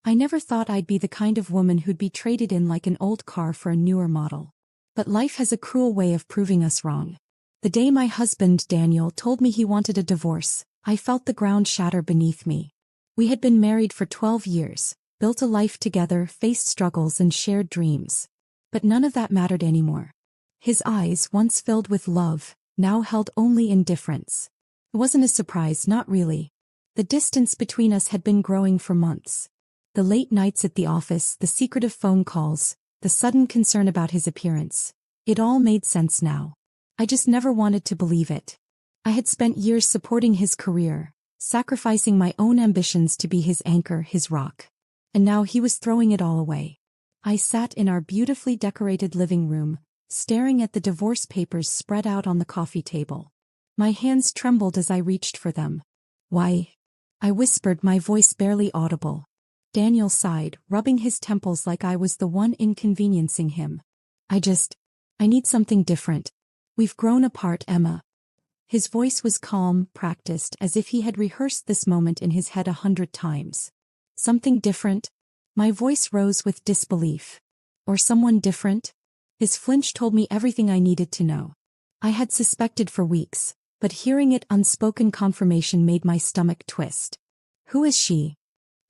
I never thought I'd be the kind of woman who'd be traded in like an old car for a newer model. But life has a cruel way of proving us wrong. The day my husband, Daniel, told me he wanted a divorce, I felt the ground shatter beneath me. We had been married for 12 years, built a life together, faced struggles and shared dreams. But none of that mattered anymore. His eyes, once filled with love, now held only indifference. It wasn't a surprise, not really. The distance between us had been growing for months. The late nights at the office, the secretive phone calls, the sudden concern about his appearance. It all made sense now. I just never wanted to believe it. I had spent years supporting his career, sacrificing my own ambitions to be his anchor, his rock. And now he was throwing it all away. I sat in our beautifully decorated living room, staring at the divorce papers spread out on the coffee table. My hands trembled as I reached for them. "Why?" I whispered, my voice barely audible. Daniel sighed, rubbing his temples like I was the one inconveniencing him. I need something different. We've grown apart, Emma." His voice was calm, practiced, as if he had rehearsed this moment in his head 100 times. "Something different?" My voice rose with disbelief. "Or someone different?" His flinch told me everything I needed to know. I had suspected for weeks, but hearing it unspoken confirmation made my stomach twist. "Who is she?"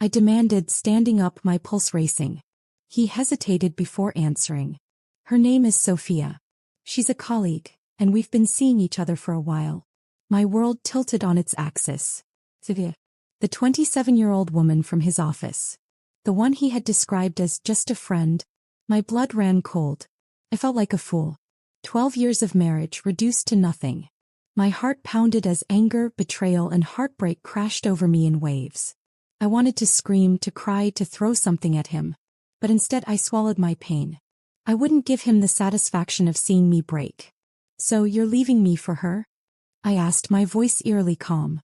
I demanded, standing up, my pulse racing. He hesitated before answering. "Her name is Sophia. She's a colleague, and we've been seeing each other for a while." My world tilted on its axis. Sophia. The 27-year-old woman from his office. The one he had described as just a friend. My blood ran cold. I felt like a fool. 12 years of marriage reduced to nothing. My heart pounded as anger, betrayal, and heartbreak crashed over me in waves. I wanted to scream, to cry, to throw something at him. But instead I swallowed my pain. I wouldn't give him the satisfaction of seeing me break. "So you're leaving me for her?" I asked, my voice eerily calm.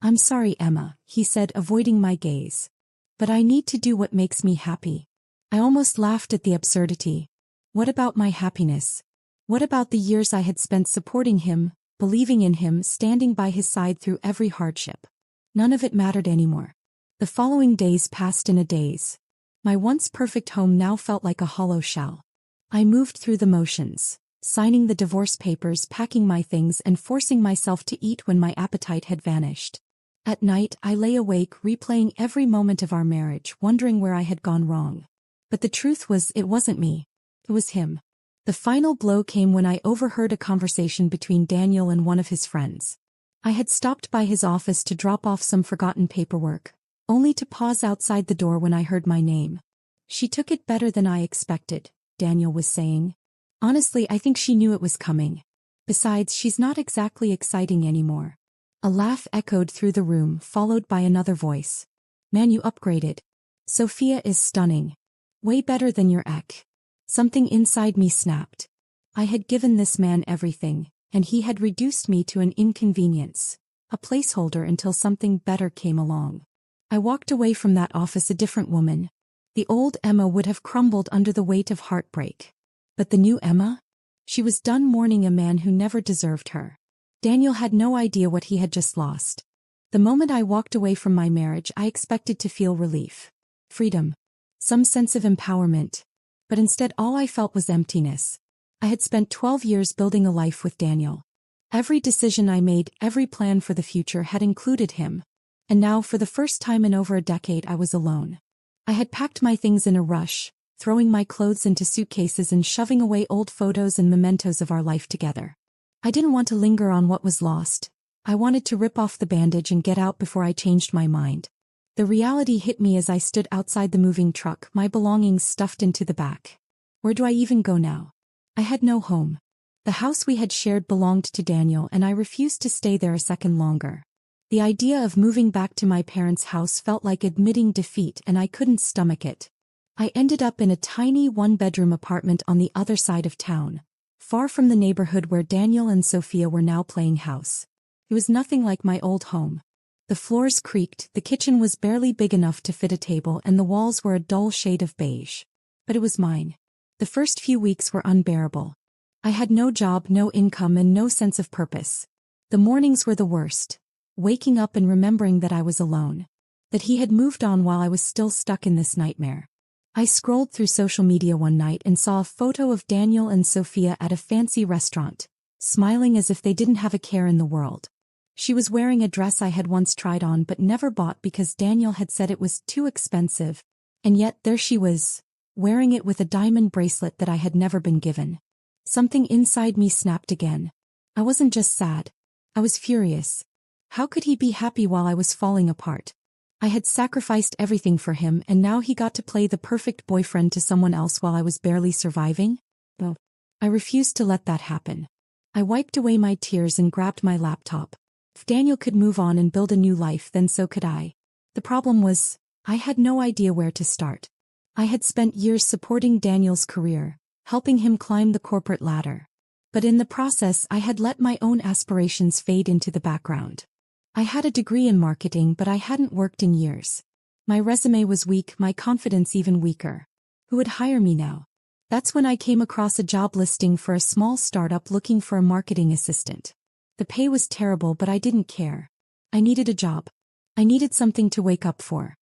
"I'm sorry, Emma," he said, avoiding my gaze. "But I need to do what makes me happy." I almost laughed at the absurdity. What about my happiness? What about the years I had spent supporting him, believing in him, standing by his side through every hardship? None of it mattered anymore. The following days passed in a daze. My once perfect home now felt like a hollow shell. I moved through the motions, signing the divorce papers, packing my things, and forcing myself to eat when my appetite had vanished. At night, I lay awake, replaying every moment of our marriage, wondering where I had gone wrong. But the truth was, it wasn't me. It was him. The final blow came when I overheard a conversation between Daniel and one of his friends. I had stopped by his office to drop off some forgotten paperwork, only to pause outside the door when I heard my name. "She took it better than I expected," Daniel was saying. "Honestly, I think she knew it was coming. Besides, she's not exactly exciting anymore." A laugh echoed through the room, followed by another voice. "Man, you upgraded. Sophia is stunning. Way better than your ex." Something inside me snapped. I had given this man everything, and he had reduced me to an inconvenience, a placeholder until something better came along. I walked away from that office a different woman. The old Emma would have crumbled under the weight of heartbreak. But the new Emma? She was done mourning a man who never deserved her. Daniel had no idea what he had just lost. The moment I walked away from my marriage, I expected to feel relief, freedom, some sense of empowerment. But instead all I felt was emptiness. I had spent 12 years building a life with Daniel. Every decision I made, every plan for the future had included him. And now, for the first time in over a decade, I was alone. I had packed my things in a rush, throwing my clothes into suitcases and shoving away old photos and mementos of our life together. I didn't want to linger on what was lost. I wanted to rip off the bandage and get out before I changed my mind. The reality hit me as I stood outside the moving truck, my belongings stuffed into the back. Where do I even go now? I had no home. The house we had shared belonged to Daniel, and I refused to stay there a second longer. The idea of moving back to my parents' house felt like admitting defeat, and I couldn't stomach it. I ended up in a tiny one-bedroom apartment on the other side of town, far from the neighborhood where Daniel and Sophia were now playing house. It was nothing like my old home. The floors creaked, the kitchen was barely big enough to fit a table, and the walls were a dull shade of beige. But it was mine. The first few weeks were unbearable. I had no job, no income, and no sense of purpose. The mornings were the worst. Waking up and remembering that I was alone. that he had moved on while I was still stuck in this nightmare. I scrolled through social media one night and saw a photo of Daniel and Sophia at a fancy restaurant, smiling as if they didn't have a care in the world. She was wearing a dress I had once tried on but never bought because Daniel had said it was too expensive, and yet there she was, wearing it with a diamond bracelet that I had never been given. Something inside me snapped again. I wasn't just sad. I was furious. How could he be happy while I was falling apart? I had sacrificed everything for him and now he got to play the perfect boyfriend to someone else while I was barely surviving? No. I refused to let that happen. I wiped away my tears and grabbed my laptop. If Daniel could move on and build a new life, then so could I. The problem was, I had no idea where to start. I had spent years supporting Daniel's career, helping him climb the corporate ladder. But in the process I had let my own aspirations fade into the background. I had a degree in marketing but I hadn't worked in years. My resume was weak, my confidence even weaker. Who would hire me now? That's when I came across a job listing for a small startup looking for a marketing assistant. The pay was terrible but I didn't care. I needed a job. I needed something to wake up for.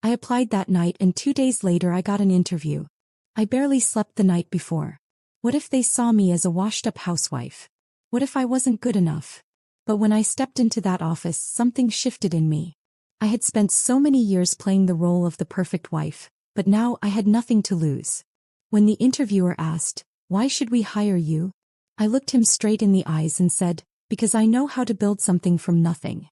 I applied that night and 2 days later I got an interview. I barely slept the night before. What if they saw me as a washed-up housewife? What if I wasn't good enough? But when I stepped into that office, something shifted in me. I had spent so many years playing the role of the perfect wife, but now I had nothing to lose. When the interviewer asked, "Why should we hire you?" I looked him straight in the eyes and said, "Because I know how to build something from nothing.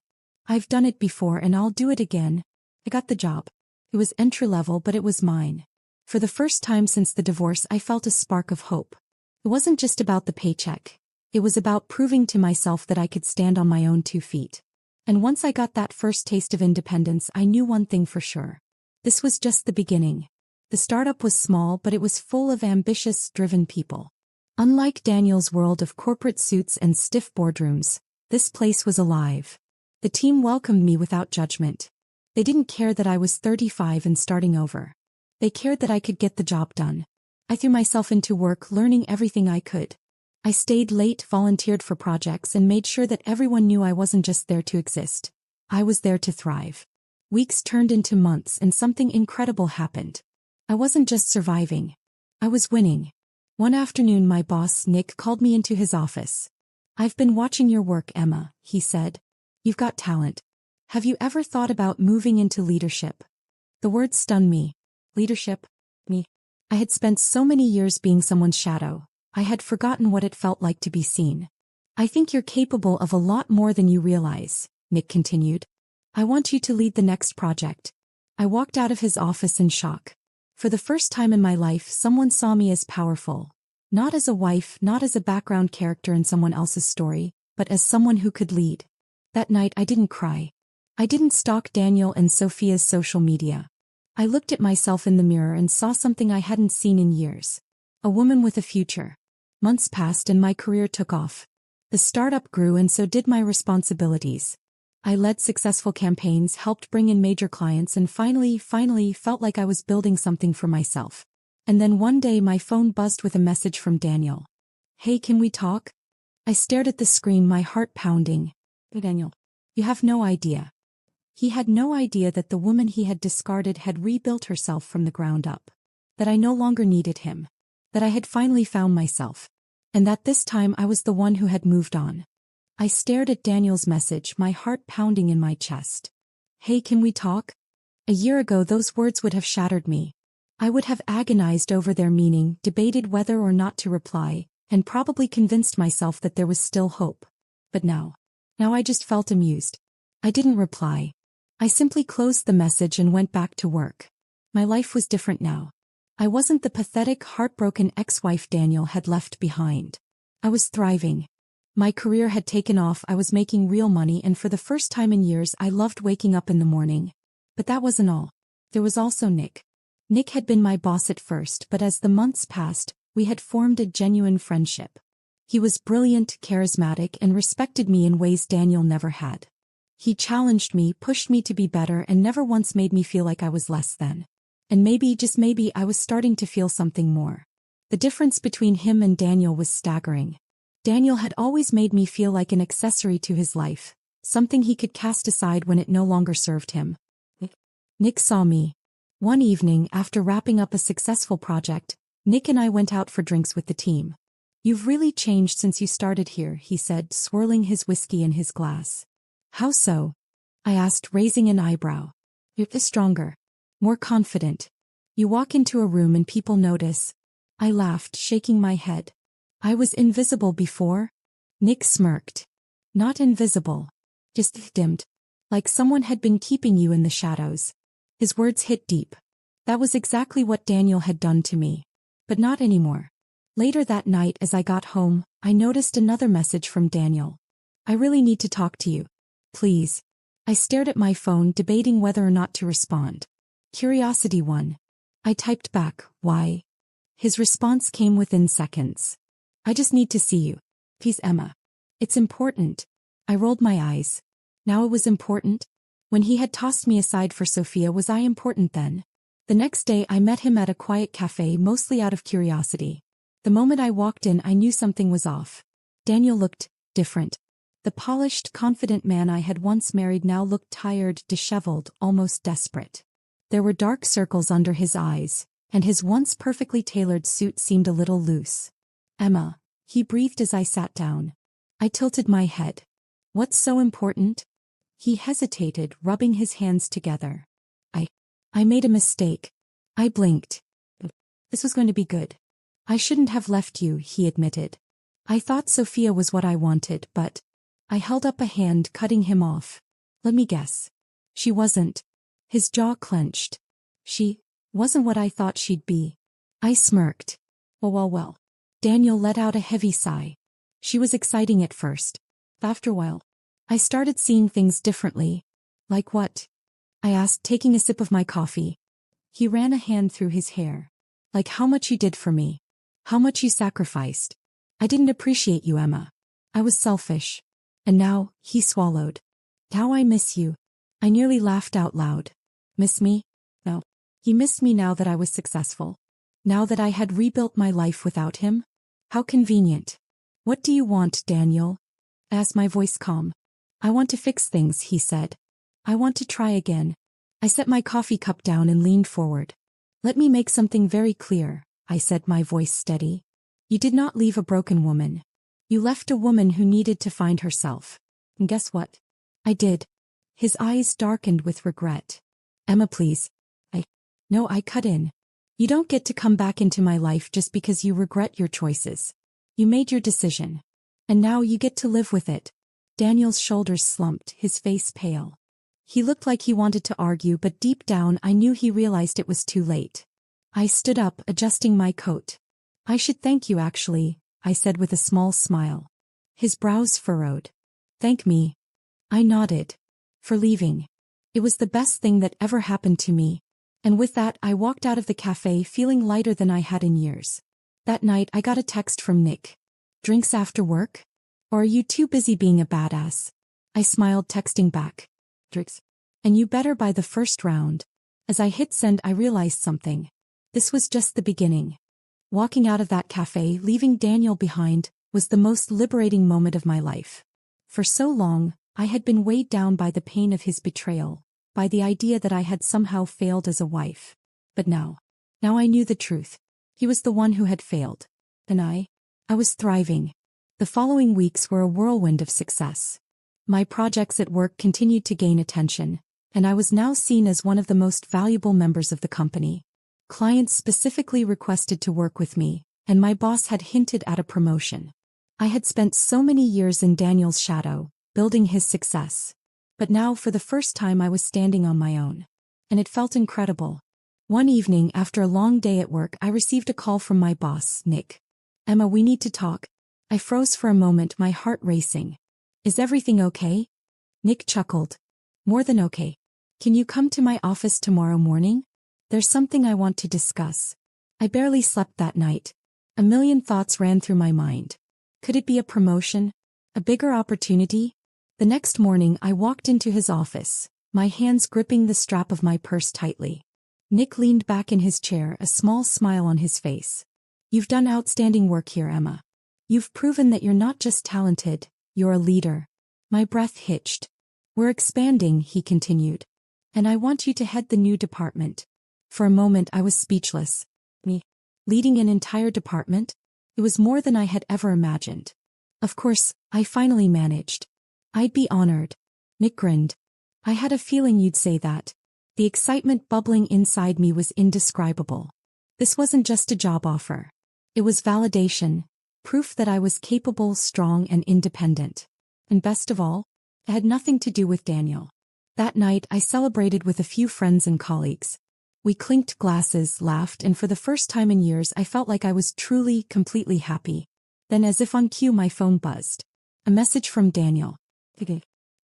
I've done it before and I'll do it again." I got the job. It was entry-level but it was mine. For the first time since the divorce I felt a spark of hope. It wasn't just about the paycheck. It was about proving to myself that I could stand on my own 2 feet. And once I got that first taste of independence I knew one thing for sure. This was just the beginning. The startup was small but it was full of ambitious, driven people. Unlike Daniel's world of corporate suits and stiff boardrooms, this place was alive. The team welcomed me without judgment. They didn't care that I was 35 and starting over. They cared that I could get the job done. I threw myself into work learning everything I could. I stayed late, volunteered for projects and made sure that everyone knew I wasn't just there to exist. I was there to thrive. Weeks turned into months and something incredible happened. I wasn't just surviving. I was winning. One afternoon my boss, Nick, called me into his office. "I've been watching your work, Emma," he said. "You've got talent. Have you ever thought about moving into leadership?" The word stunned me. Leadership? Me? I had spent so many years being someone's shadow. I had forgotten what it felt like to be seen. "I think you're capable of a lot more than you realize," Nick continued. "I want you to lead the next project." I walked out of his office in shock. For the first time in my life, someone saw me as powerful. Not as a wife, not as a background character in someone else's story, but as someone who could lead. That night I didn't cry. I didn't stalk Daniel and Sophia's social media. I looked at myself in the mirror and saw something I hadn't seen in years. A woman with a future. Months passed and my career took off. The startup grew and so did my responsibilities. I led successful campaigns, helped bring in major clients and finally felt like I was building something for myself. And then one day my phone buzzed with a message from Daniel. "Hey, can we talk?" I stared at the screen, my heart pounding. "Daniel, you have no idea." He had no idea that the woman he had discarded had rebuilt herself from the ground up. That I no longer needed him. That I had finally found myself. And that this time I was the one who had moved on. I stared at Daniel's message, my heart pounding in my chest. "Hey, can we talk?" A year ago those words would have shattered me. I would have agonized over their meaning, debated whether or not to reply, and probably convinced myself that there was still hope. But now I just felt amused. I didn't reply. I simply closed the message and went back to work. My life was different now. I wasn't the pathetic, heartbroken ex-wife Daniel had left behind. I was thriving. My career had taken off, I was making real money, and for the first time in years I loved waking up in the morning. But that wasn't all. There was also Nick. Nick had been my boss at first, but as the months passed, we had formed a genuine friendship. He was brilliant, charismatic, and respected me in ways Daniel never had. He challenged me, pushed me to be better, and never once made me feel like I was less than. And maybe, just maybe, I was starting to feel something more. The difference between him and Daniel was staggering. Daniel had always made me feel like an accessory to his life, something he could cast aside when it no longer served him. Nick saw me. One evening, after wrapping up a successful project, Nick and I went out for drinks with the team. "You've really changed since you started here," he said, swirling his whiskey in his glass. "How so?" I asked, raising an eyebrow. "You're stronger. More confident. You walk into a room and people notice." I laughed, shaking my head. "I was invisible before?" Nick smirked. "Not invisible. Just dimmed. Like someone had been keeping you in the shadows." His words hit deep. That was exactly what Daniel had done to me. But not anymore. Later that night as I got home, I noticed another message from Daniel. "I really need to talk to you. Please." I stared at my phone, debating whether or not to respond. Curiosity won. I typed back, "Why?" His response came within seconds. "I just need to see you. Please, Emma. It's important." I rolled my eyes. Now it was important? When he had tossed me aside for Sophia, was I important then? The next day I met him at a quiet cafe, mostly out of curiosity. The moment I walked in, I knew something was off. Daniel looked different. The polished, confident man I had once married now looked tired, disheveled, almost desperate. There were dark circles under his eyes, and his once perfectly tailored suit seemed a little loose. "Emma," he breathed as I sat down. I tilted my head. "What's so important?" He hesitated, rubbing his hands together. I made a mistake." I blinked. "This was going to be good." "I shouldn't have left you," he admitted. "I thought Sophia was what I wanted, but..." I held up a hand, cutting him off. "Let me guess. She wasn't." His jaw clenched. "She wasn't what I thought she'd be." I smirked. Well. Daniel let out a heavy sigh. "She was exciting at first. After a while, I started seeing things differently." "Like what?" I asked, taking a sip of my coffee. He ran a hand through his hair. "Like how much you did for me. How much you sacrificed. I didn't appreciate you, Emma. I was selfish. And now," he swallowed. "How I miss you." I nearly laughed out loud. "Miss me?" No. He missed me now that I was successful. Now that I had rebuilt my life without him. How convenient. "What do you want, Daniel?" I asked, my voice calm. "I want to fix things," he said. "I want to try again." I set my coffee cup down and leaned forward. "Let me make something very clear," I said, my voice steady. "You did not leave a broken woman. You left a woman who needed to find herself. And guess what? I did." His eyes darkened with regret. "Emma, please." No, I cut in. "You don't get to come back into my life just because you regret your choices. You made your decision. And now you get to live with it." Daniel's shoulders slumped, his face pale. He looked like he wanted to argue, but deep down I knew he realized it was too late. I stood up, adjusting my coat. "I should thank you, actually," I said with a small smile. His brows furrowed. "Thank me?" I nodded. "For leaving. It was the best thing that ever happened to me." And with that, I walked out of the cafe feeling lighter than I had in years. That night I got a text from Nick. "Drinks after work? Or are you too busy being a badass?" I smiled, texting back. "Drinks. And you better by the first round." As I hit send, I realized something. This was just the beginning. Walking out of that cafe, leaving Daniel behind, was the most liberating moment of my life. For so long, I had been weighed down by the pain of his betrayal, by the idea that I had somehow failed as a wife. But now I knew the truth. He was the one who had failed. And I was thriving. The following weeks were a whirlwind of success. My projects at work continued to gain attention, and I was now seen as one of the most valuable members of the company. Clients specifically requested to work with me, and my boss had hinted at a promotion. I had spent so many years in Daniel's shadow, building his success. But now, for the first time, I was standing on my own. And it felt incredible. One evening, after a long day at work, I received a call from my boss, Nick. "Emma, we need to talk." I froze for a moment, my heart racing. "Is everything okay?" Nick chuckled. "More than okay. Can you come to my office tomorrow morning? There's something I want to discuss." I barely slept that night. A million thoughts ran through my mind. Could it be a promotion? A bigger opportunity? The next morning I walked into his office, my hands gripping the strap of my purse tightly. Nick leaned back in his chair, a small smile on his face. "You've done outstanding work here, Emma. You've proven that you're not just talented, you're a leader." My breath hitched. "We're expanding," he continued. And I want you to head the new department. For a moment I was speechless. Me? Leading an entire department? It was more than I had ever imagined. Of course, I finally managed. I'd be honored. Nick grinned. I had a feeling you'd say that. The excitement bubbling inside me was indescribable. This wasn't just a job offer. It was validation, proof that I was capable, strong, and independent. And best of all, it had nothing to do with Daniel. That night I celebrated with a few friends and colleagues. We clinked glasses, laughed, and for the first time in years I felt like I was truly, completely happy. Then as if on cue my phone buzzed. A message from Daniel.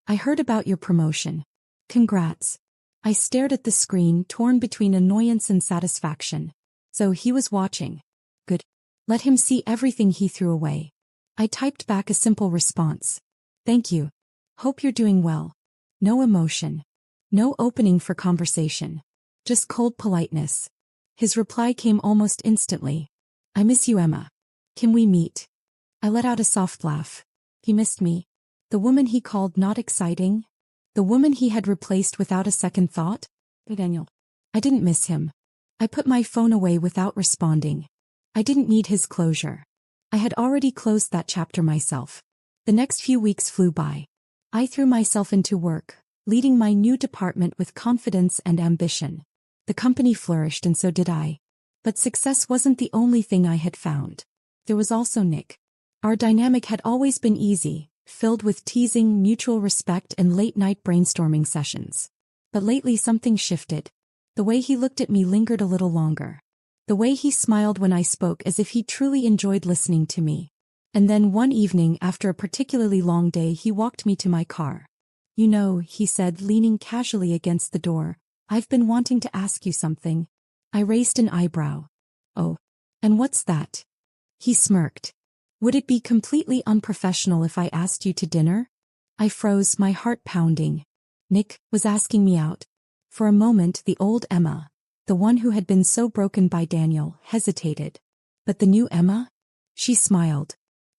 I heard about your promotion. Congrats. I stared at the screen, torn between annoyance and satisfaction. So he was watching. Good. Let him see everything he threw away. I typed back a simple response. Thank you. Hope you're doing well. No emotion. No opening for conversation. Just cold politeness. His reply came almost instantly. I miss you, Emma. Can we meet? I let out a soft laugh. He missed me. The woman he called not exciting? The woman he had replaced without a second thought? Daniel. I didn't miss him. I put my phone away without responding. I didn't need his closure. I had already closed that chapter myself. The next few weeks flew by. I threw myself into work, leading my new department with confidence and ambition. The company flourished and so did I. But success wasn't the only thing I had found. There was also Nick. Our dynamic had always been easy, filled with teasing, mutual respect, and late-night brainstorming sessions. But lately something shifted. The way he looked at me lingered a little longer. The way he smiled when I spoke as if he truly enjoyed listening to me. And then one evening after a particularly long day he walked me to my car. You know, he said, leaning casually against the door, I've been wanting to ask you something. I raised an eyebrow. Oh, and what's that? He smirked. Would it be completely unprofessional if I asked you to dinner? I froze, my heart pounding. Nick was asking me out. For a moment the old Emma, the one who had been so broken by Daniel, hesitated. But the new Emma? She smiled.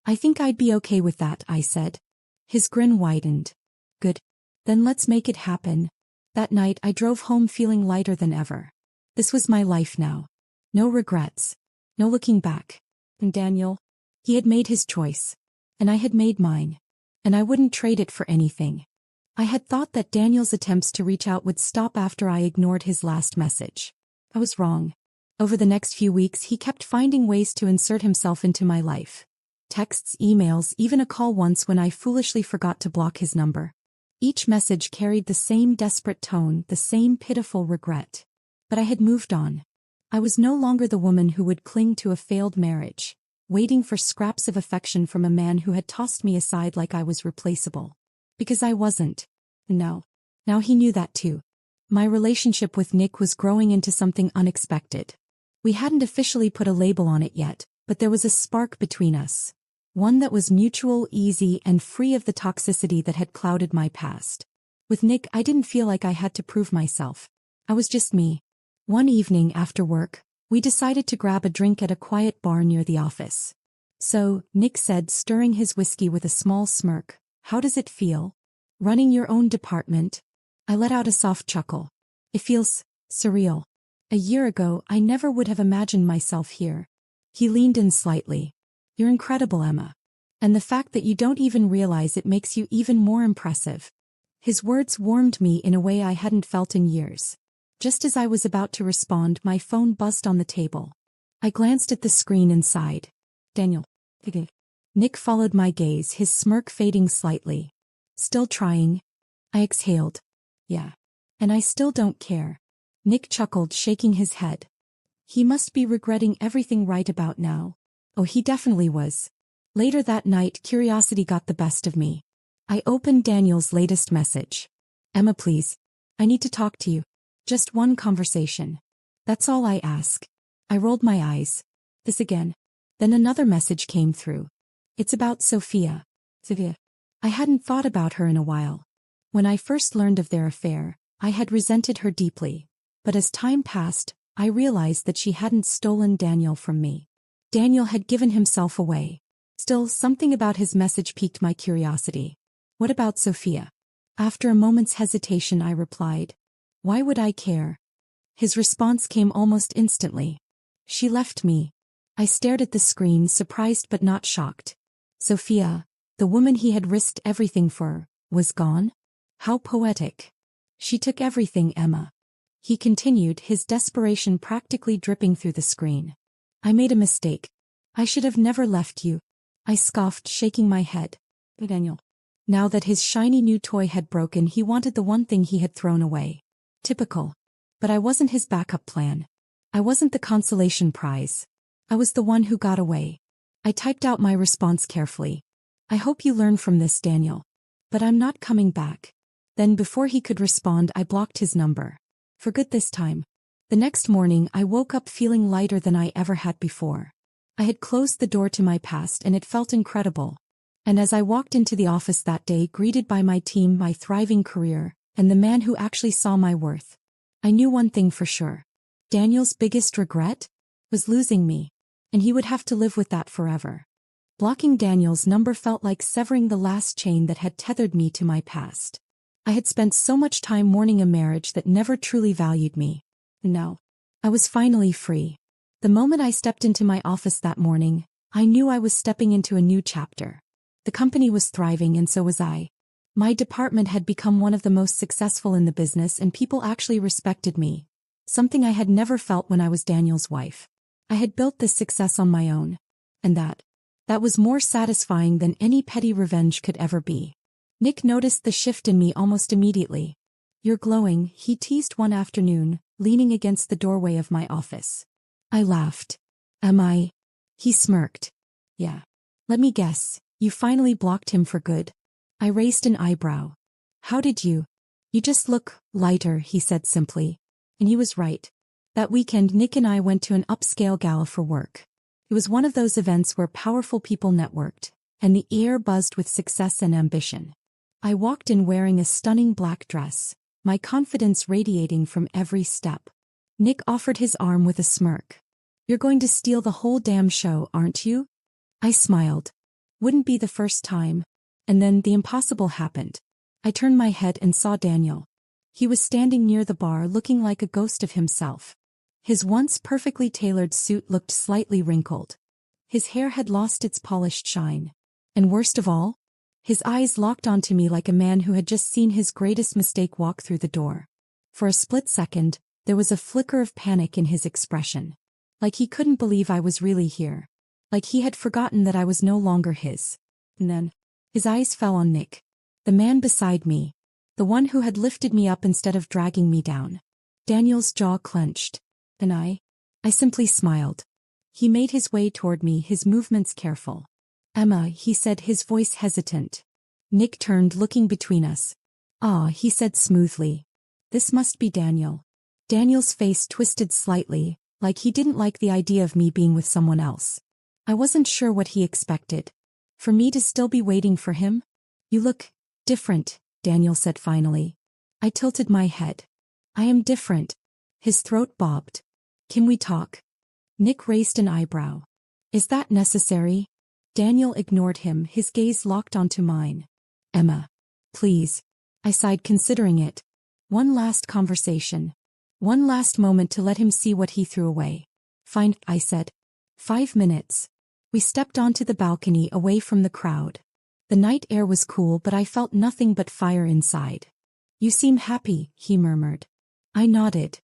I think I'd be okay with that, I said. His grin widened. Good. Then let's make it happen. That night I drove home feeling lighter than ever. This was my life now. No regrets. No looking back. And Daniel? He had made his choice. And I had made mine. And I wouldn't trade it for anything. I had thought that Daniel's attempts to reach out would stop after I ignored his last message. I was wrong. Over the next few weeks he kept finding ways to insert himself into my life. Texts, emails, even a call once when I foolishly forgot to block his number. Each message carried the same desperate tone, the same pitiful regret. But I had moved on. I was no longer the woman who would cling to a failed marriage, waiting for scraps of affection from a man who had tossed me aside like I was replaceable. Because I wasn't. No. Now he knew that too. My relationship with Nick was growing into something unexpected. We hadn't officially put a label on it yet, but there was a spark between us. One that was mutual, easy, and free of the toxicity that had clouded my past. With Nick, I didn't feel like I had to prove myself. I was just me. One evening after work, we decided to grab a drink at a quiet bar near the office. So, Nick said, stirring his whiskey with a small smirk, how does it feel? Running your own department? I let out a soft chuckle. It feels surreal. A year ago, I never would have imagined myself here. He leaned in slightly. You're incredible, Emma. And the fact that you don't even realize it makes you even more impressive. His words warmed me in a way I hadn't felt in years. Just as I was about to respond, my phone buzzed on the table. I glanced at the screen and sighed. Daniel. Nick followed my gaze, his smirk fading slightly. Still trying? I exhaled. Yeah. And I still don't care. Nick chuckled, shaking his head. He must be regretting everything right about now. Oh, he definitely was. Later that night, curiosity got the best of me. I opened Daniel's latest message. Emma, please. I need to talk to you. Just one conversation. That's all I ask. I rolled my eyes. This again. Then another message came through. It's about Sophia. Sophia. I hadn't thought about her in a while. When I first learned of their affair, I had resented her deeply. But as time passed, I realized that she hadn't stolen Daniel from me. Daniel had given himself away. Still, something about his message piqued my curiosity. What about Sophia? After a moment's hesitation, I replied. Why would I care? His response came almost instantly. She left me. I stared at the screen, surprised but not shocked. Sophia, the woman he had risked everything for, was gone? How poetic. She took everything, Emma. He continued, his desperation practically dripping through the screen. I made a mistake. I should have never left you. I scoffed, shaking my head. Daniel. Now that his shiny new toy had broken, he wanted the one thing he had thrown away. Typical. But I wasn't his backup plan. I wasn't the consolation prize. I was the one who got away. I typed out my response carefully. I hope you learn from this, Daniel. But I'm not coming back. Then before he could respond, I blocked his number. For good this time. The next morning, I woke up feeling lighter than I ever had before. I had closed the door to my past and it felt incredible. And as I walked into the office that day, greeted by my team, my thriving career, and the man who actually saw my worth, I knew one thing for sure. Daniel's biggest regret was losing me, and he would have to live with that forever. Blocking Daniel's number felt like severing the last chain that had tethered me to my past. I had spent so much time mourning a marriage that never truly valued me. Now, I was finally free. The moment I stepped into my office that morning, I knew I was stepping into a new chapter. The company was thriving and so was I. My department had become one of the most successful in the business and people actually respected me. Something I had never felt when I was Daniel's wife. I had built this success on my own. And that was more satisfying than any petty revenge could ever be. Nick noticed the shift in me almost immediately. You're glowing, he teased one afternoon, leaning against the doorway of my office. I laughed. Am I? He smirked. Yeah. Let me guess, you finally blocked him for good. I raised an eyebrow. How did you? You just look lighter, he said simply. And he was right. That weekend Nick and I went to an upscale gala for work. It was one of those events where powerful people networked, and the air buzzed with success and ambition. I walked in wearing a stunning black dress, my confidence radiating from every step. Nick offered his arm with a smirk. You're going to steal the whole damn show, aren't you? I smiled. Wouldn't be the first time. And then the impossible happened. I turned my head and saw Daniel. He was standing near the bar looking like a ghost of himself. His once perfectly tailored suit looked slightly wrinkled. His hair had lost its polished shine. And worst of all, his eyes locked onto me like a man who had just seen his greatest mistake walk through the door. For a split second, there was a flicker of panic in his expression. Like he couldn't believe I was really here. Like he had forgotten that I was no longer his. And then, his eyes fell on Nick. The man beside me. The one who had lifted me up instead of dragging me down. Daniel's jaw clenched. And I simply smiled. He made his way toward me, his movements careful. Emma, he said, his voice hesitant. Nick turned, looking between us. Ah, he said smoothly. This must be Daniel. Daniel's face twisted slightly, like he didn't like the idea of me being with someone else. I wasn't sure what he expected. For me to still be waiting for him? You look different, Daniel said finally. I tilted my head. I am different. His throat bobbed. Can we talk? Nick raised an eyebrow. Is that necessary? Daniel ignored him, his gaze locked onto mine. Emma. Please. I sighed, considering it. One last conversation. One last moment to let him see what he threw away. Fine, I said. 5 minutes. We stepped onto the balcony away from the crowd. The night air was cool, but I felt nothing but fire inside. You seem happy, he murmured. I nodded.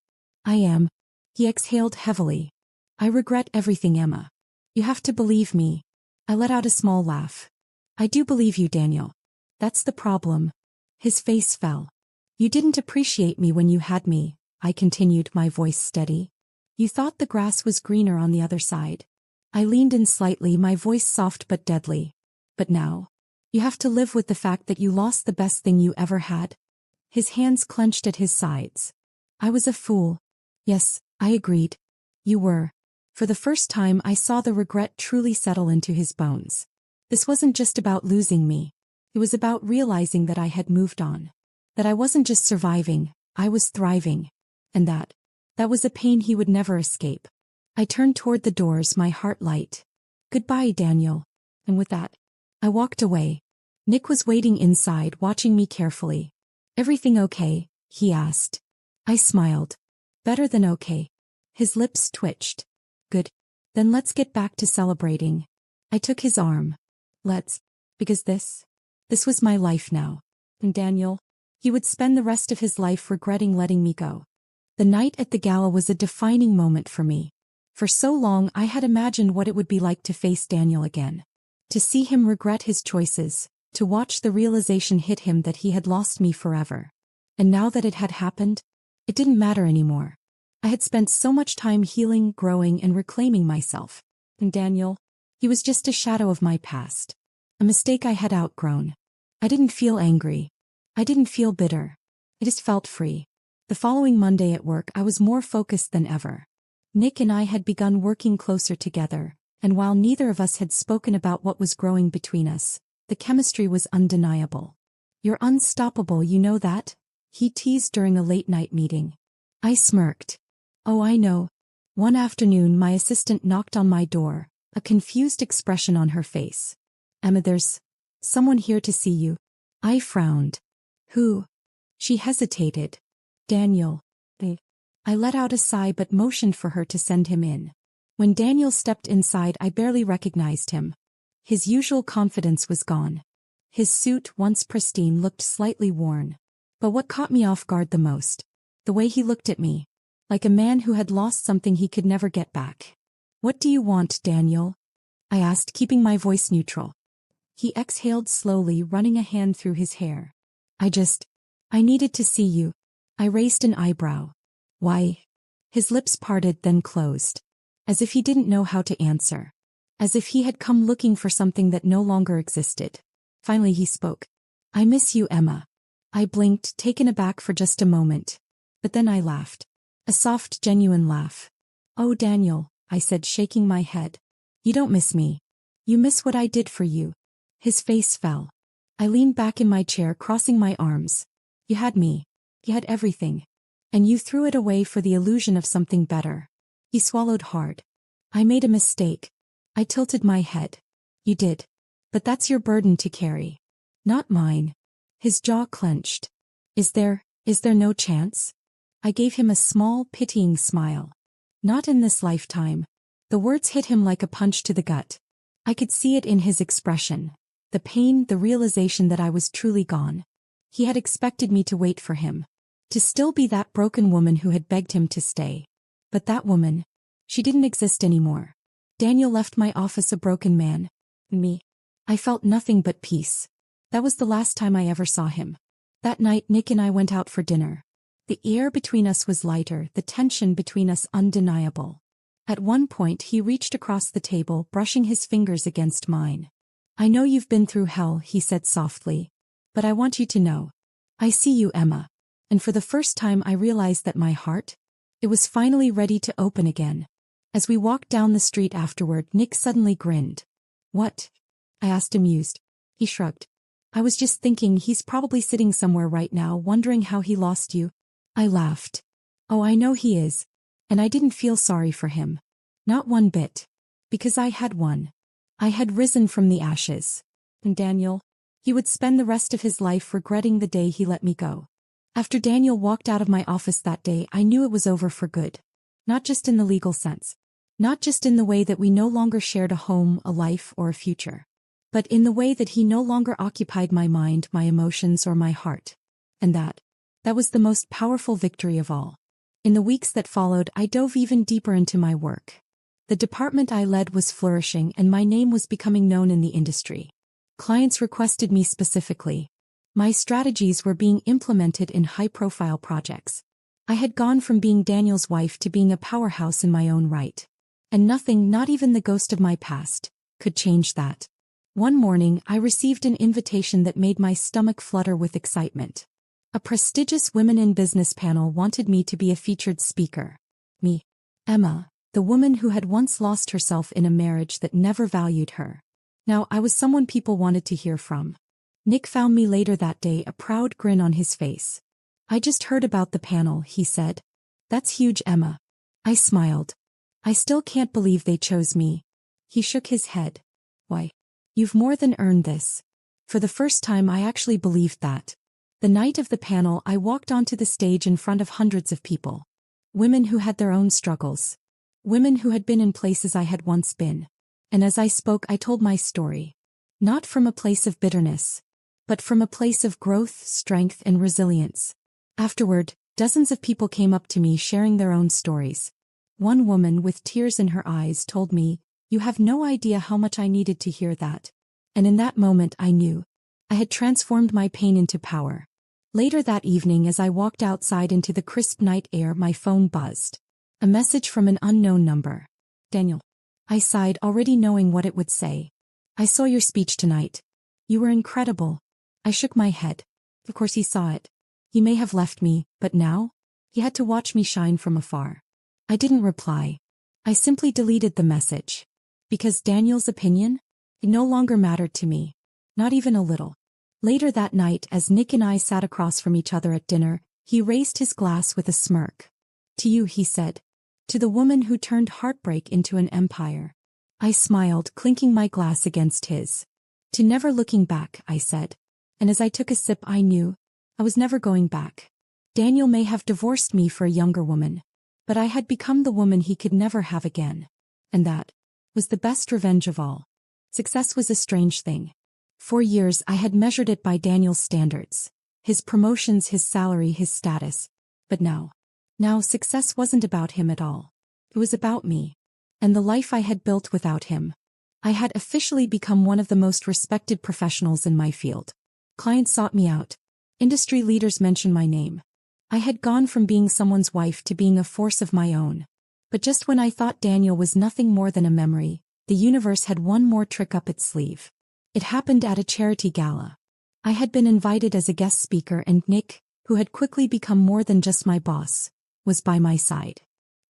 I am. He exhaled heavily. I regret everything, Emma. You have to believe me. I let out a small laugh. I do believe you, Daniel. That's the problem. His face fell. You didn't appreciate me when you had me, I continued, my voice steady. You thought the grass was greener on the other side. I leaned in slightly, my voice soft but deadly. But now, you have to live with the fact that you lost the best thing you ever had. His hands clenched at his sides. I was a fool. Yes, I agreed. You were. For the first time I saw the regret truly settle into his bones. This wasn't just about losing me. It was about realizing that I had moved on. That I wasn't just surviving, I was thriving. And that was a pain he would never escape. I turned toward the doors, my heart light. Goodbye, Daniel. And with that, I walked away. Nick was waiting inside, watching me carefully. Everything okay? He asked. I smiled. Better than okay. His lips twitched. Good. Then let's get back to celebrating. I took his arm. Let's. Because this was my life now. And Daniel? He would spend the rest of his life regretting letting me go. The night at the gala was a defining moment for me. For so long I had imagined what it would be like to face Daniel again. To see him regret his choices, to watch the realization hit him that he had lost me forever. And now that it had happened, it didn't matter anymore. I had spent so much time healing, growing, and reclaiming myself. And Daniel? He was just a shadow of my past. A mistake I had outgrown. I didn't feel angry. I didn't feel bitter. I just felt free. The following Monday at work I was more focused than ever. Nick and I had begun working closer together, and while neither of us had spoken about what was growing between us, the chemistry was undeniable. You're unstoppable, you know that? He teased during a late-night meeting. I smirked. Oh, I know. One afternoon my assistant knocked on my door, a confused expression on her face. Emma, there's someone here to see you. I frowned. Who? She hesitated. Daniel. I let out a sigh but motioned for her to send him in. When Daniel stepped inside I barely recognized him. His usual confidence was gone. His suit, once pristine, looked slightly worn. But what caught me off guard the most? The way he looked at me. Like a man who had lost something he could never get back. What do you want, Daniel? I asked, keeping my voice neutral. He exhaled slowly, running a hand through his hair. I needed to see you. I raised an eyebrow. Why? His lips parted then closed. As if he didn't know how to answer. As if he had come looking for something that no longer existed. Finally he spoke. I miss you, Emma. I blinked, taken aback for just a moment. But then I laughed. A soft, genuine laugh. Oh, Daniel, I said, shaking my head. You don't miss me. You miss what I did for you. His face fell. I leaned back in my chair, crossing my arms. You had me. You had everything. And you threw it away for the illusion of something better. He swallowed hard. I made a mistake. I tilted my head. You did. But that's your burden to carry. Not mine. His jaw clenched. Is there no chance? I gave him a small, pitying smile. Not in this lifetime. The words hit him like a punch to the gut. I could see it in his expression. The pain, the realization that I was truly gone. He had expected me to wait for him. To still be that broken woman who had begged him to stay. But that woman, she didn't exist anymore. Daniel left my office a broken man. Me. I felt nothing but peace. That was the last time I ever saw him. That night Nick and I went out for dinner. The air between us was lighter, the tension between us undeniable. At one point he reached across the table, brushing his fingers against mine. I know you've been through hell, he said softly. But I want you to know. I see you, Emma. And for the first time I realized that my heart, it was finally ready to open again. As we walked down the street afterward, Nick suddenly grinned. What? I asked, amused. He shrugged. I was just thinking he's probably sitting somewhere right now wondering how he lost you. I laughed. Oh, I know he is. And I didn't feel sorry for him. Not one bit. Because I had won. I had risen from the ashes. And Daniel? He would spend the rest of his life regretting the day he let me go. After Daniel walked out of my office that day, I knew it was over for good. Not just in the legal sense. Not just in the way that we no longer shared a home, a life, or a future. But in the way that he no longer occupied my mind, my emotions, or my heart. And that was the most powerful victory of all. In the weeks that followed, I dove even deeper into my work. The department I led was flourishing and my name was becoming known in the industry. Clients requested me specifically. My strategies were being implemented in high-profile projects. I had gone from being Daniel's wife to being a powerhouse in my own right. And nothing, not even the ghost of my past, could change that. One morning, I received an invitation that made my stomach flutter with excitement. A prestigious Women in Business panel wanted me to be a featured speaker. Me. Emma, the woman who had once lost herself in a marriage that never valued her. Now I was someone people wanted to hear from. Nick found me later that day, a proud grin on his face. I just heard about the panel, he said. That's huge, Emma. I smiled. I still can't believe they chose me. He shook his head. Why? You've more than earned this. For the first time I actually believed that. The night of the panel, I walked onto the stage in front of hundreds of people. Women who had their own struggles. Women who had been in places I had once been. And as I spoke, I told my story. Not from a place of bitterness, but from a place of growth, strength, and resilience. Afterward, dozens of people came up to me sharing their own stories. One woman with tears in her eyes told me, "You have no idea how much I needed to hear that." And in that moment I knew. I had transformed my pain into power. Later that evening, as I walked outside into the crisp night air, my phone buzzed. A message from an unknown number. "Daniel." I sighed, already knowing what it would say. "I saw your speech tonight. You were incredible." I shook my head. Of course he saw it. He may have left me, but now? He had to watch me shine from afar. I didn't reply. I simply deleted the message. Because Daniel's opinion? It no longer mattered to me. Not even a little. Later that night, as Nick and I sat across from each other at dinner, he raised his glass with a smirk. "To you," he said. "To the woman who turned heartbreak into an empire." I smiled, clinking my glass against his. "To never looking back," I said. And as I took a sip, I knew I was never going back. Daniel may have divorced me for a younger woman, but I had become the woman he could never have again. And that was the best revenge of all. Success was a strange thing. For years I had measured it by Daniel's standards. His promotions, his salary, his status. But now success wasn't about him at all. It was about me. And the life I had built without him. I had officially become one of the most respected professionals in my field. Clients sought me out. Industry leaders mentioned my name. I had gone from being someone's wife to being a force of my own. But just when I thought Daniel was nothing more than a memory, the universe had one more trick up its sleeve. It happened at a charity gala. I had been invited as a guest speaker, and Nick, who had quickly become more than just my boss, was by my side.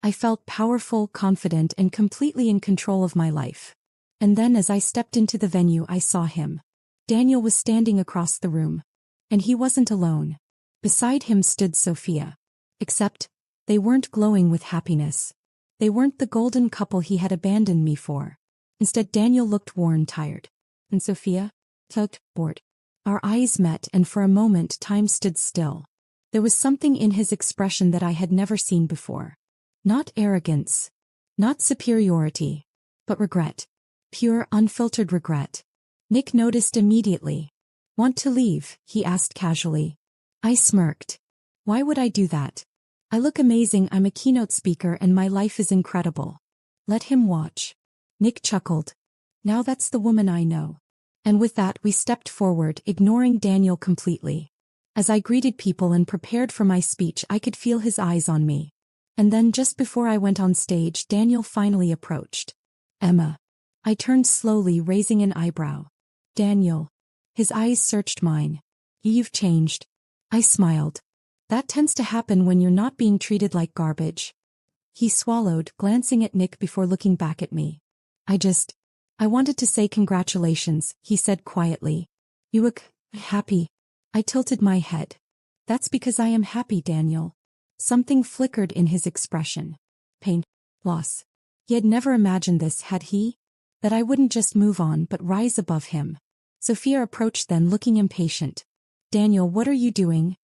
I felt powerful, confident, and completely in control of my life. And then as I stepped into the venue, I saw him. Daniel was standing across the room. And he wasn't alone. Beside him stood Sophia. Except, they weren't glowing with happiness. They weren't the golden couple he had abandoned me for. Instead, Daniel looked worn, tired. And Sophia looked bored. Our eyes met, and for a moment time stood still. There was something in his expression that I had never seen before. Not arrogance. Not superiority. But regret. Pure, unfiltered regret. Nick noticed immediately. "Want to leave?" he asked casually. I smirked. Why would I do that? I look amazing, I'm a keynote speaker, and my life is incredible. Let him watch. Nick chuckled. Now that's the woman I know. And with that we stepped forward, ignoring Daniel completely. As I greeted people and prepared for my speech, I could feel his eyes on me. And then just before I went on stage, Daniel finally approached. "Emma." I turned slowly, raising an eyebrow. "Daniel." His eyes searched mine. "You've changed." I smiled. "That tends to happen when you're not being treated like garbage." He swallowed, glancing at Nick before looking back at me. I wanted to say congratulations," he said quietly. "You look happy." I tilted my head. "That's because I am happy, Daniel." Something flickered in his expression. Pain. Loss. He had never imagined this, had he? That I wouldn't just move on but rise above him. Sophia approached then, looking impatient. "Daniel, what are you doing?"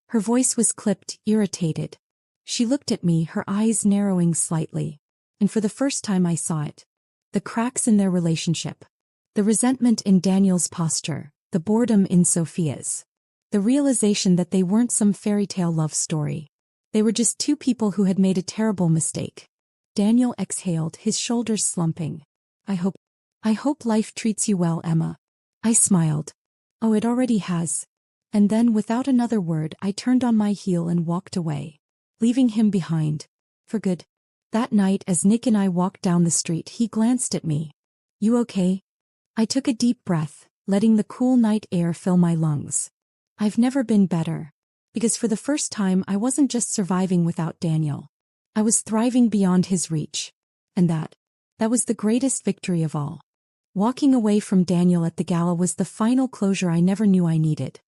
Her voice was clipped, irritated. She looked at me, her eyes narrowing slightly. And for the first time I saw it. The cracks in their relationship. The resentment in Daniel's posture. The boredom in Sophia's. The realization that they weren't some fairy tale love story. They were just two people who had made a terrible mistake. Daniel exhaled, his shoulders slumping. I hope life treats you well, Emma." I smiled. "Oh, it already has." And then, without another word, I turned on my heel and walked away, leaving him behind. For good. That night, as Nick and I walked down the street, he glanced at me. "You okay?" I took a deep breath, letting the cool night air fill my lungs. I've never been better. Because for the first time I wasn't just surviving without Daniel. I was thriving beyond his reach. And that was the greatest victory of all. Walking away from Daniel at the gala was the final closure I never knew I needed.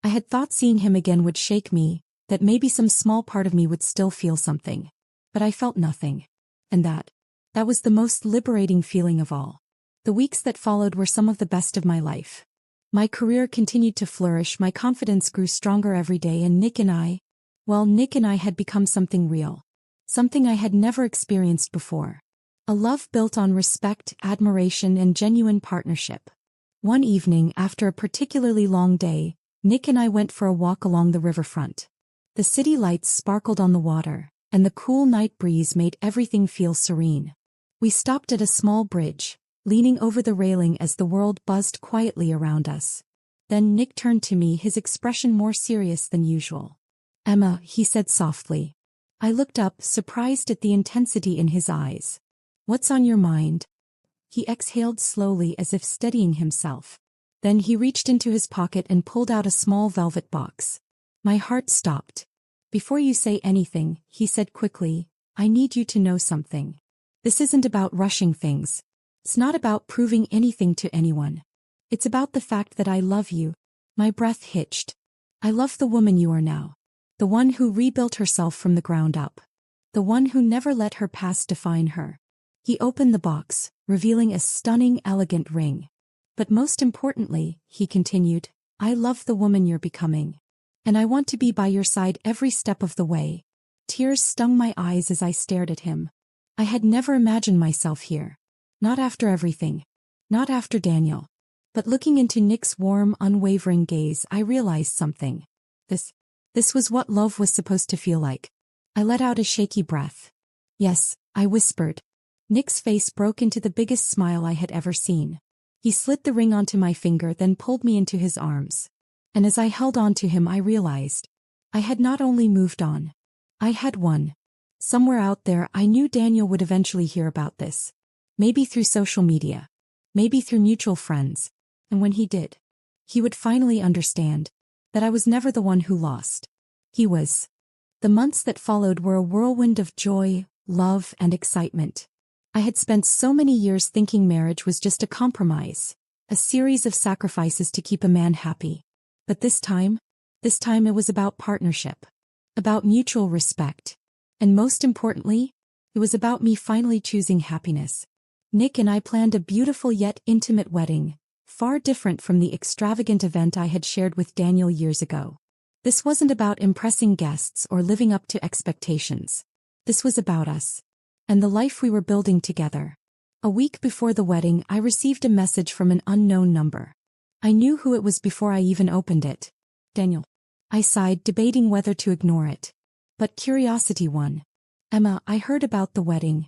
I had thought seeing him again would shake me, that maybe some small part of me would still feel something. But I felt nothing. And that was the most liberating feeling of all. The weeks that followed were some of the best of my life. My career continued to flourish, my confidence grew stronger every day, and Nick and I had become something real. Something I had never experienced before. A love built on respect, admiration, and genuine partnership. One evening, after a particularly long day, Nick and I went for a walk along the riverfront. The city lights sparkled on the water, and the cool night breeze made everything feel serene. We stopped at a small bridge, leaning over the railing as the world buzzed quietly around us. Then Nick turned to me, his expression more serious than usual. "Emma," he said softly. I looked up, surprised at the intensity in his eyes. "What's on your mind?" He exhaled slowly as if steadying himself. Then he reached into his pocket and pulled out a small velvet box. My heart stopped. "Before you say anything," he said quickly, "I need you to know something. This isn't about rushing things. It's not about proving anything to anyone. It's about the fact that I love you." My breath hitched. "I love the woman you are now. The one who rebuilt herself from the ground up. The one who never let her past define her." He opened the box, revealing a stunning, elegant ring. "But most importantly," he continued, "I love the woman you're becoming. And I want to be by your side every step of the way." Tears stung my eyes as I stared at him. I had never imagined myself here. Not after everything. Not after Daniel. But looking into Nick's warm, unwavering gaze, I realized something. This was what love was supposed to feel like. I let out a shaky breath. "Yes," I whispered. Nick's face broke into the biggest smile I had ever seen. He slid the ring onto my finger, then pulled me into his arms. And as I held on to him, I realized I had not only moved on. I had won. Somewhere out there, I knew Daniel would eventually hear about this. Maybe through social media. Maybe through mutual friends. And when he did, he would finally understand that I was never the one who lost. He was. The months that followed were a whirlwind of joy, love, and excitement. I had spent so many years thinking marriage was just a compromise, a series of sacrifices to keep a man happy. But this time it was about partnership, about mutual respect, and most importantly, it was about me finally choosing happiness. Nick and I planned a beautiful yet intimate wedding, far different from the extravagant event I had shared with Daniel years ago. This wasn't about impressing guests or living up to expectations. This was about us, and the life we were building together. A week before the wedding, I received a message from an unknown number. I knew who it was before I even opened it. "Daniel." I sighed, debating whether to ignore it. But curiosity won. "Emma, I heard about the wedding.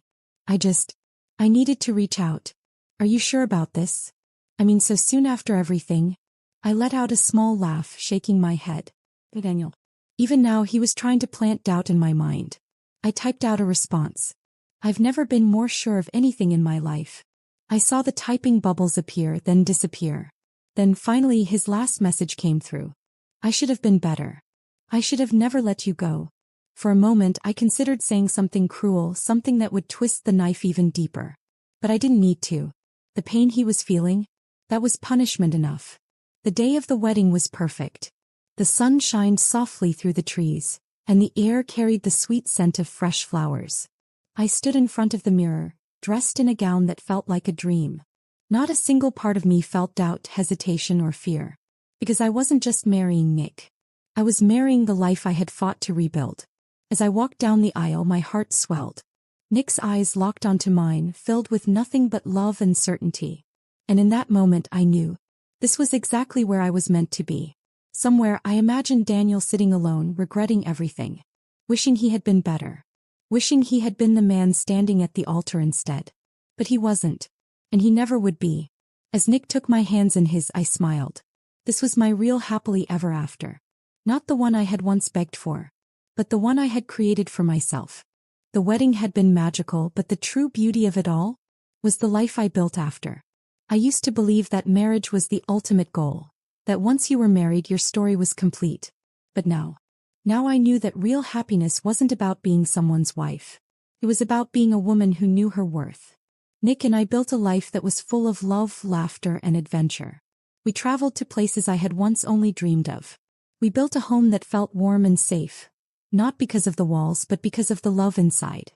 I needed to reach out. Are you sure about this? I mean, so soon after everything?" I let out a small laugh, shaking my head. "Daniel." Even now he was trying to plant doubt in my mind. I typed out a response. "I've never been more sure of anything in my life." I saw the typing bubbles appear, then disappear. Then finally his last message came through. "I should have been better. I should have never let you go." For a moment I considered saying something cruel, something that would twist the knife even deeper. But I didn't need to. The pain he was feeling, that was punishment enough. The day of the wedding was perfect. The sun shined softly through the trees, and the air carried the sweet scent of fresh flowers. I stood in front of the mirror, dressed in a gown that felt like a dream. Not a single part of me felt doubt, hesitation, or fear. Because I wasn't just marrying Nick. I was marrying the life I had fought to rebuild. As I walked down the aisle, my heart swelled. Nick's eyes locked onto mine, filled with nothing but love and certainty. And in that moment I knew. This was exactly where I was meant to be. Somewhere I imagined Daniel sitting alone, regretting everything. Wishing he had been better. Wishing he had been the man standing at the altar instead. But he wasn't. And he never would be. As Nick took my hands in his, I smiled. This was my real happily ever after. Not the one I had once begged for, but the one I had created for myself. The wedding had been magical, but the true beauty of it all was the life I built after. I used to believe that marriage was the ultimate goal, that once you were married your story was complete. But now I knew that real happiness wasn't about being someone's wife. It was about being a woman who knew her worth. Nick and I built a life that was full of love, laughter, and adventure. We traveled to places I had once only dreamed of. We built a home that felt warm and safe, not because of the walls but because of the love inside.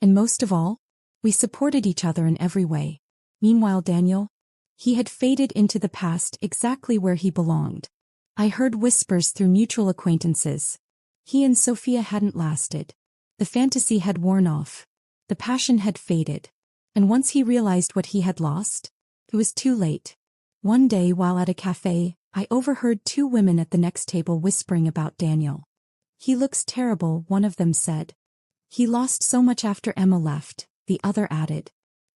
And most of all, we supported each other in every way. Meanwhile, Daniel He had faded into the past exactly where he belonged. I heard whispers through mutual acquaintances. He and Sophia hadn't lasted. The fantasy had worn off. The passion had faded. And once he realized what he had lost, it was too late. One day while at a cafe, I overheard two women at the next table whispering about Daniel. "He looks terrible," one of them said. "He lost so much after Emma left," the other added.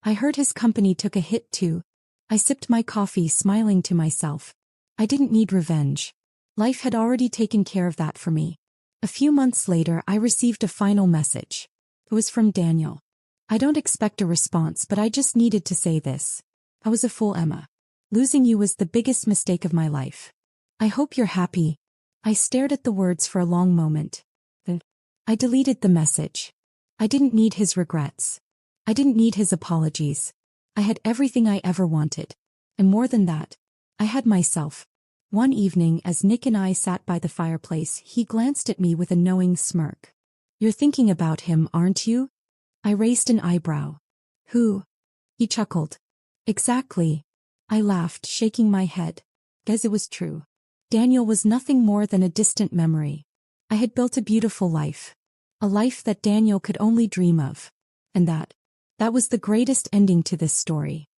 I heard his company took a hit too. I sipped my coffee, smiling to myself. I didn't need revenge. Life had already taken care of that for me. A few months later, I received a final message. It was from Daniel. "I don't expect a response, but I just needed to say this. I was a fool, Emma. Losing you was the biggest mistake of my life. I hope you're happy." I stared at the words for a long moment. Then I deleted the message. I didn't need his regrets. I didn't need his apologies. I had everything I ever wanted. And more than that, I had myself. One evening, as Nick and I sat by the fireplace, he glanced at me with a knowing smirk. "You're thinking about him, aren't you?" I raised an eyebrow. "Who?" He chuckled. "Exactly." I laughed, shaking my head. Guess it was true. Daniel was nothing more than a distant memory. I had built a beautiful life. A life that Daniel could only dream of. And that was the greatest ending to this story.